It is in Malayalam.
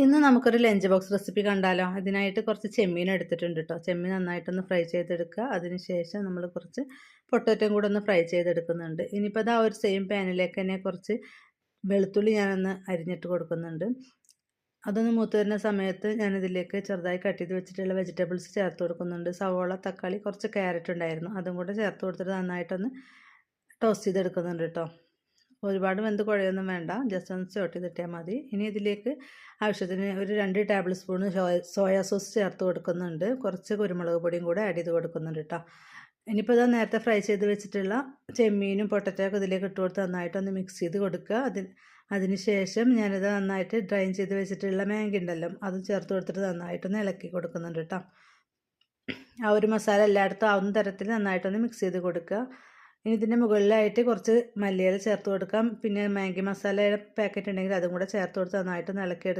ഇന്ന് നമുക്കൊരു ലഞ്ച് ബോക്സ് റെസിപ്പി കണ്ടാലോ? ഇതിനായിട്ട് കുറച്ച് ചെമ്മീൻ എടുത്തിട്ടുണ്ട് കേട്ടോ. ചെമ്മീൻ നന്നായിട്ടൊന്ന് ഫ്രൈ ചെയ്തെടുക്കുക. അതിനുശേഷം നമ്മൾ കുറച്ച് പൊട്ടറ്റോയും കൂടെ ഒന്ന് ഫ്രൈ ചെയ്തെടുക്കുന്നുണ്ട്. ഇനിയിപ്പോൾ ആ ഒരു സെയിം പാനിലേക്ക് തന്നെ കുറച്ച് വെളുത്തുള്ളി ഞാനൊന്ന് അരിഞ്ഞിട്ട് കൊടുക്കുന്നുണ്ട്. അതൊന്ന് മൂത്ത് വരുന്ന സമയത്ത് ഞാനിതിലേക്ക് ചെറുതായി കട്ട് ചെയ്ത് വെച്ചിട്ടുള്ള വെജിറ്റബിൾസ് ചേർത്ത് കൊടുക്കുന്നുണ്ട്. സവോള, തക്കാളി, കുറച്ച് ക്യാരറ്റ് ഉണ്ടായിരുന്നു, അതും കൂടെ ചേർത്ത് കൊടുത്തിട്ട് നന്നായിട്ടൊന്ന് ടോസ്റ്റ് ചെയ്തെടുക്കുന്നുണ്ട് കേട്ടോ. ഒരുപാട് വെന്ത് കുഴയൊന്നും വേണ്ട, ജസ്റ്റ് ഒന്ന് ചോട്ട് ചെയ്തിട്ടാൽ മതി. ഇനി ഇതിലേക്ക് ആവശ്യത്തിന് ഒരു 2 ടേബിൾ സ്പൂൺ സോയാ സോസ് ചേർത്ത് കൊടുക്കുന്നുണ്ട്. കുറച്ച് കുരുമുളക് പൊടിയും കൂടെ ആഡ് ചെയ്ത് കൊടുക്കുന്നുണ്ട് കേട്ടോ. ഇനിയിപ്പോൾ ഇതാ നേരത്തെ ഫ്രൈ ചെയ്ത് വെച്ചിട്ടുള്ള ചെമ്മീനും പൊട്ടറ്റോയൊക്കെ ഇതിലേക്ക് ഇട്ട് കൊടുത്ത് നന്നായിട്ടൊന്ന് മിക്സ് ചെയ്ത് കൊടുക്കുക. അതിന് ശേഷം ഞാനിത് നന്നായിട്ട് ഡ്രൈൻ ചെയ്ത് വെച്ചിട്ടുള്ള മാഗി ഉണ്ടല്ലോ, അത് ചേർത്ത് കൊടുത്തിട്ട് നന്നായിട്ടൊന്ന് ഇളക്കി കൊടുക്കുന്നുണ്ട് കേട്ടോ. ആ ഒരു മസാല എല്ലായിടത്തും ആവുന്ന തരത്തിൽ നന്നായിട്ടൊന്ന് മിക്സ് ചെയ്ത് കൊടുക്കുക. ഇനി ഇതിൻ്റെ മുകളിലായിട്ട് കുറച്ച് മല്ലിയില ചേർത്ത് കൊടുക്കാം. പിന്നെ മാഗി മസാലയുടെ പാക്കറ്റ് ഉണ്ടെങ്കിൽ അതും കൂടെ ചേർത്ത് കൊടുത്ത് നന്നായിട്ടൊന്ന് ഇളക്കിയെടുക്കുക.